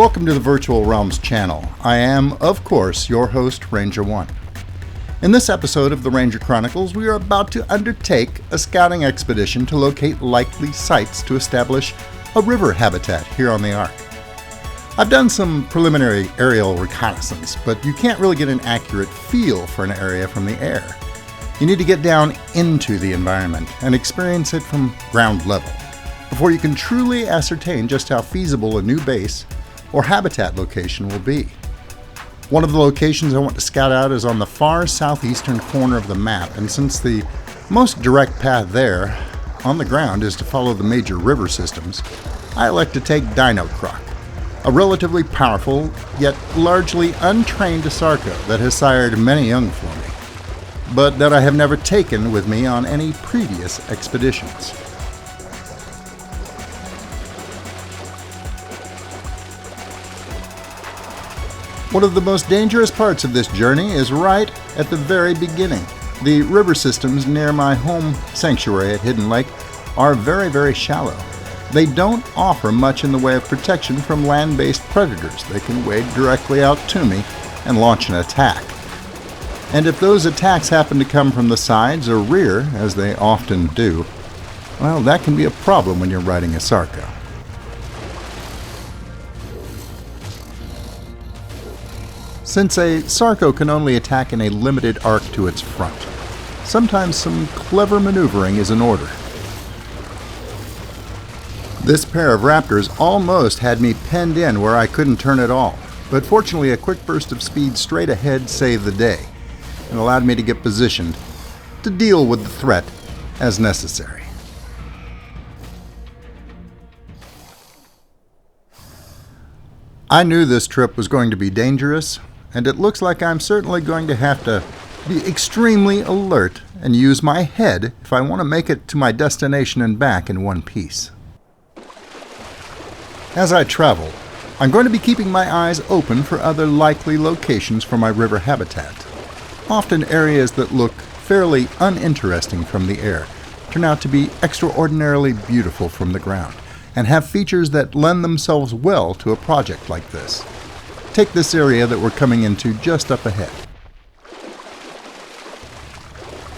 Welcome to the Virtual Realms channel. I am, of course, your host, Ranger One. In this episode of the Ranger Chronicles, we are about to undertake a scouting expedition to locate likely sites to establish a river habitat here on the ARK. I've done some preliminary aerial reconnaissance, but you can't really get an accurate feel for an area from the air. You need to get down into the environment and experience it from ground level before you can truly ascertain just how feasible a new base or habitat location will be. One of the locations I want to scout out is on the far southeastern corner of the map, and since the most direct path there on the ground is to follow the major river systems, I elect to take Dino Croc, a relatively powerful yet largely untrained Sarco that has sired many young for me, but that I have never taken with me on any previous expeditions. One of the most dangerous parts of this journey is right at the very beginning. The river systems near my home sanctuary at Hidden Lake are very shallow. They don't offer much in the way of protection from land-based predators. They can wade directly out to me and launch an attack. And if those attacks happen to come from the sides or rear, as they often do, well, that can be a problem when you're riding a Sarco. Since a Sarco can only attack in a limited arc to its front, sometimes some clever maneuvering is in order. This pair of raptors almost had me penned in where I couldn't turn at all, but fortunately a quick burst of speed straight ahead saved the day and allowed me to get positioned to deal with the threat as necessary. I knew this trip was going to be dangerous, and it looks like I'm certainly going to have to be extremely alert and use my head if I want to make it to my destination and back in one piece. As I travel, I'm going to be keeping my eyes open for other likely locations for my river habitat. Often areas that look fairly uninteresting from the air turn out to be extraordinarily beautiful from the ground and have features that lend themselves well to a project like this. Take this area that we're coming into just up ahead.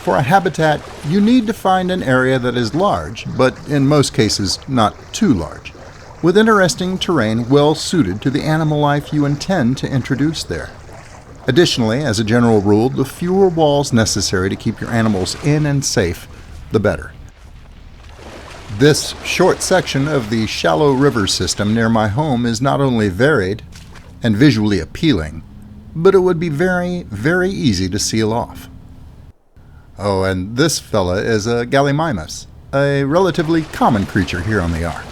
For a habitat, you need to find an area that is large, but in most cases not too large, with interesting terrain well suited to the animal life you intend to introduce there. Additionally, as a general rule, the fewer walls necessary to keep your animals in and safe, the better. This short section of the shallow river system near my home is not only varied and visually appealing, but it would be very easy to seal off. Oh, and this fella is a Gallimimus, a relatively common creature here on the ARK.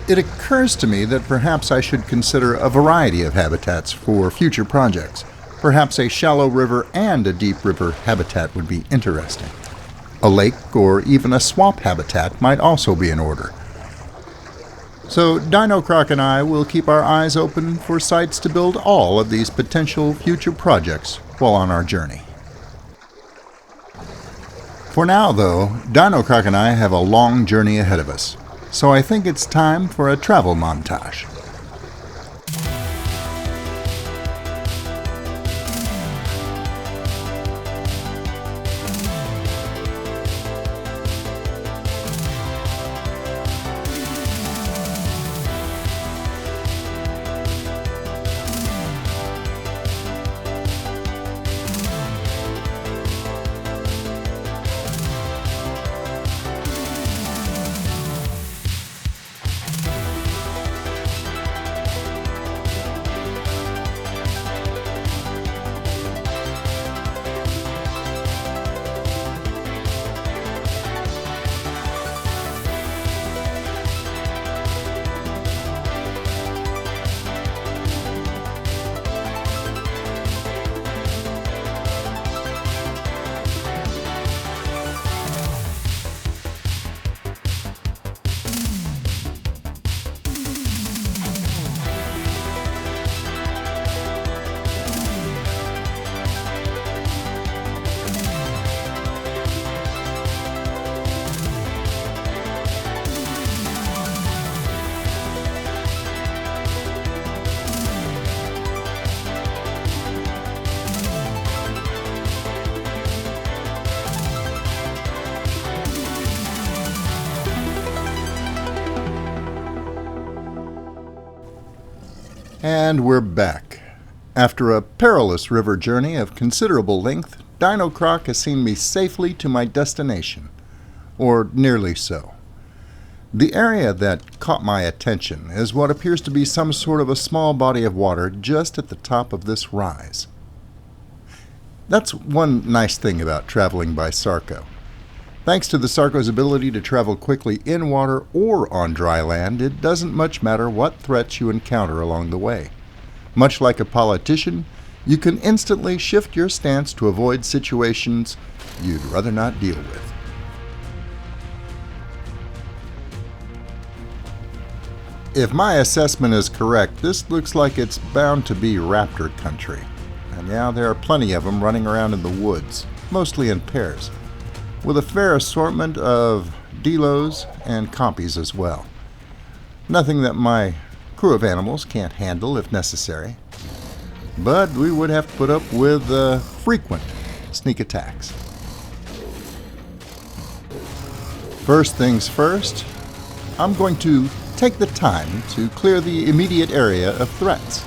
It occurs to me that perhaps I should consider a variety of habitats for future projects. Perhaps a shallow river and a deep river habitat would be interesting. A lake or even a swamp habitat might also be in order. So Dino Croc and I will keep our eyes open for sites to build all of these potential future projects while on our journey. For now, though, Dino Croc and I have a long journey ahead of us, so I think it's time for a travel montage. And we're back. After a perilous river journey of considerable length, Dino Croc has seen me safely to my destination, or nearly so. The area that caught my attention is what appears to be some sort of a small body of water just at the top of this rise. That's one nice thing about traveling by Sarco. Thanks to the Sarco's ability to travel quickly in water or on dry land, it doesn't much matter what threats you encounter along the way. Much like a politician, you can instantly shift your stance to avoid situations you'd rather not deal with. If my assessment is correct, this looks like it's bound to be raptor country. And yeah, there are plenty of them running around in the woods, mostly in pairs, with a fair assortment of delos and compies as well. Nothing that my crew of animals can't handle if necessary, but we would have to put up with frequent sneak attacks. First things first, I'm going to take the time to clear the immediate area of threats.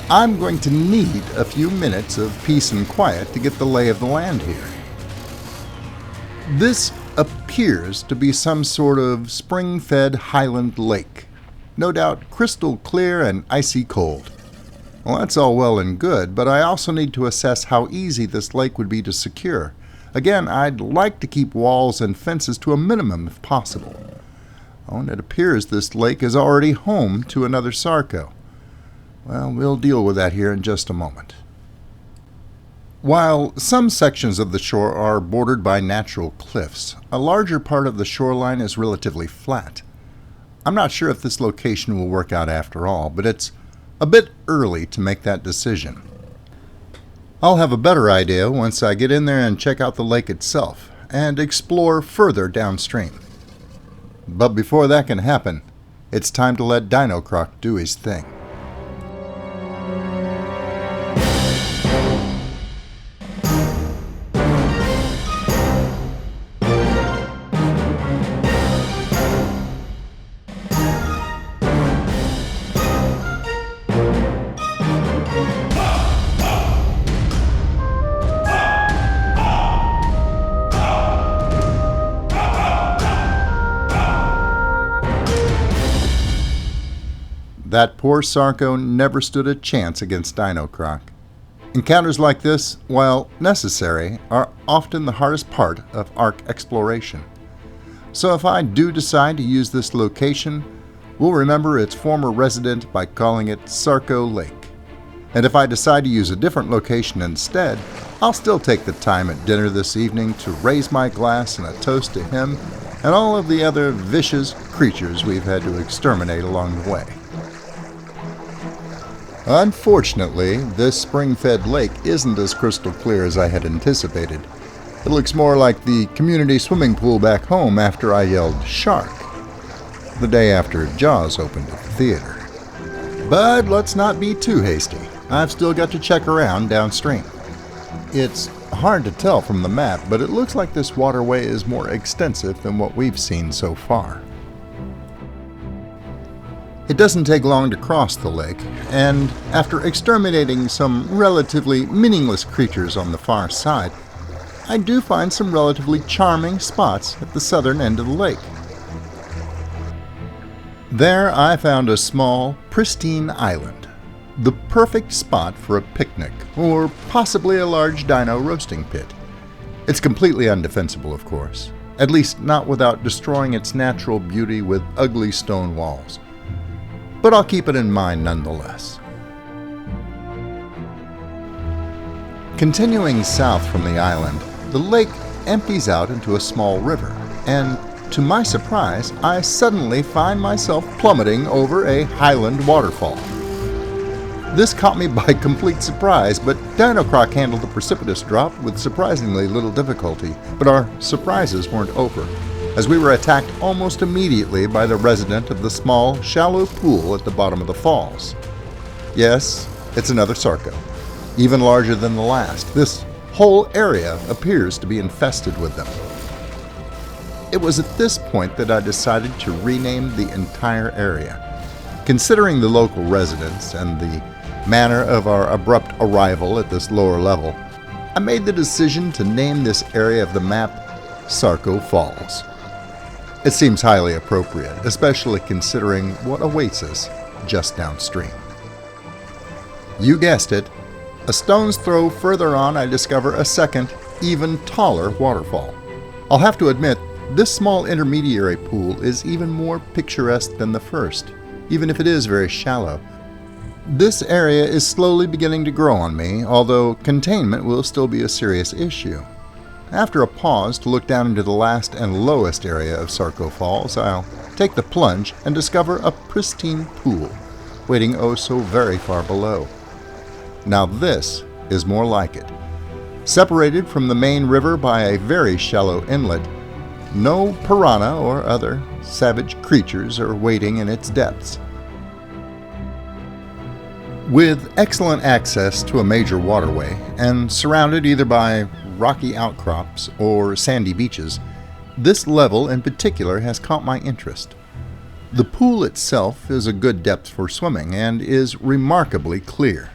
I'm going to need a few minutes of peace and quiet to get the lay of the land here. This appears to be some sort of spring-fed highland lake. No doubt crystal clear and icy cold. Well, that's all well and good, but I also need to assess how easy this lake would be to secure. Again, I'd like to keep walls and fences to a minimum if possible. Oh, and it appears this lake is already home to another Sarco. Well, we'll deal with that here in just a moment. While some sections of the shore are bordered by natural cliffs, a larger part of the shoreline is relatively flat. I'm not sure if this location will work out after all, but it's a bit early to make that decision. I'll have a better idea once I get in there and check out the lake itself and explore further downstream. But before that can happen, it's time to let Dino Croc do his thing. That poor Sarco never stood a chance against Dino Croc. Encounters like this, while necessary, are often the hardest part of ARK exploration. So if I do decide to use this location, we'll remember its former resident by calling it Sarco Lake. And if I decide to use a different location instead, I'll still take the time at dinner this evening to raise my glass in a toast to him and all of the other vicious creatures we've had to exterminate along the way. Unfortunately, this spring-fed lake isn't as crystal clear as I had anticipated. It looks more like the community swimming pool back home after I yelled "Shark!" the day after Jaws opened at the theater. But let's not be too hasty. I've still got to check around downstream. It's hard to tell from the map, but it looks like this waterway is more extensive than what we've seen so far. It doesn't take long to cross the lake, and after exterminating some relatively meaningless creatures on the far side, I do find some relatively charming spots at the southern end of the lake. There I found a small, pristine island, the perfect spot for a picnic, or possibly a large dino roasting pit. It's completely undefensible, of course, at least not without destroying its natural beauty with ugly stone walls. But I'll keep it in mind nonetheless. Continuing south from the island, the lake empties out into a small river, and to my surprise, I suddenly find myself plummeting over a highland waterfall. This caught me by complete surprise, but Dino Croc handled the precipitous drop with surprisingly little difficulty. But our surprises weren't over, as we were attacked almost immediately by the resident of the small, shallow pool at the bottom of the falls. Yes, it's another Sarco, even larger than the last. This whole area appears to be infested with them. It was at this point that I decided to rename the entire area. Considering the local residents and the manner of our abrupt arrival at this lower level, I made the decision to name this area of the map Sarco Falls. It seems highly appropriate, especially considering what awaits us just downstream. You guessed it, a stone's throw further on I discover a second, even taller waterfall. I'll have to admit, this small intermediary pool is even more picturesque than the first, even if it is very shallow. This area is slowly beginning to grow on me, although containment will still be a serious issue. After a pause to look down into the last and lowest area of Sarco Falls, I'll take the plunge and discover a pristine pool, waiting oh so very far below. Now this is more like it. Separated from the main river by a very shallow inlet, no piranha or other savage creatures are waiting in its depths. With excellent access to a major waterway and surrounded either by rocky outcrops or sandy beaches, this level in particular has caught my interest. The pool itself is a good depth for swimming and is remarkably clear.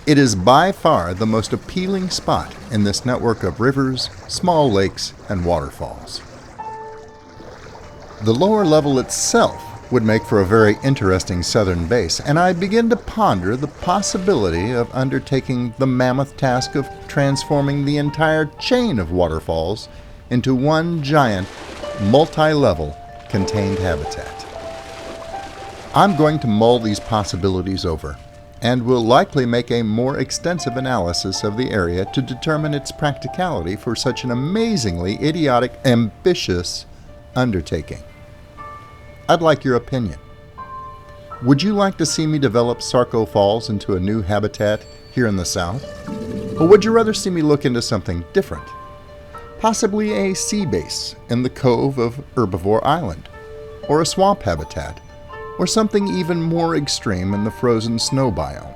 It is by far the most appealing spot in this network of rivers, small lakes, and waterfalls. The lower level itself would make for a very interesting southern base, and I begin to ponder the possibility of undertaking the mammoth task of transforming the entire chain of waterfalls into one giant, multi-level, contained habitat. I'm going to mull these possibilities over, and will likely make a more extensive analysis of the area to determine its practicality for such an amazingly idiotic, ambitious undertaking. I'd like your opinion. Would you like to see me develop Sarco Falls into a new habitat here in the south? Or would you rather see me look into something different? Possibly a sea base in the cove of Herbivore Island, or a swamp habitat, or something even more extreme in the frozen snow biome.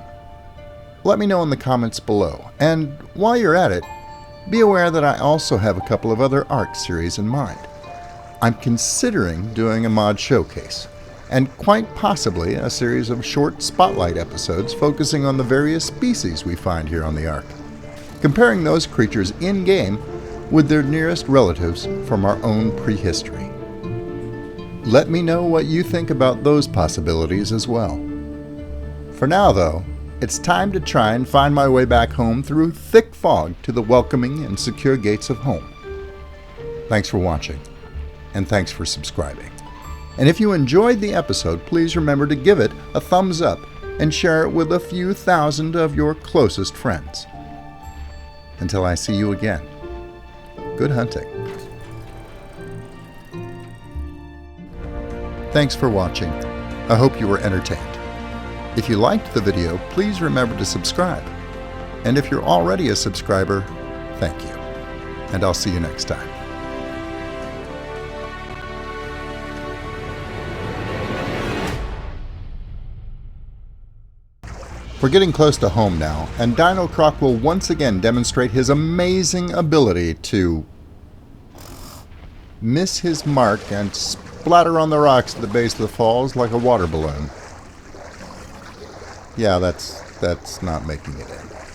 Let me know in the comments below, and while you're at it, be aware that I also have a couple of other ARK series in mind. I'm considering doing a mod showcase, and quite possibly a series of short spotlight episodes focusing on the various species we find here on the ARK, comparing those creatures in-game with their nearest relatives from our own prehistory. Let me know what you think about those possibilities as well. For now, though, it's time to try and find my way back home through thick fog to the welcoming and secure gates of home. Thanks for watching, and thanks for subscribing. And if you enjoyed the episode, please remember to give it a thumbs up and share it with a few thousand of your closest friends. Until I see you again, good hunting. Thanks for watching. I hope you were entertained. If you liked the video, please remember to subscribe. And if you're already a subscriber, thank you. And I'll see you next time. We're getting close to home now, and Dino Croc will once again demonstrate his amazing ability to miss his mark and splatter on the rocks at the base of the falls like a water balloon. Yeah, that's not making it in.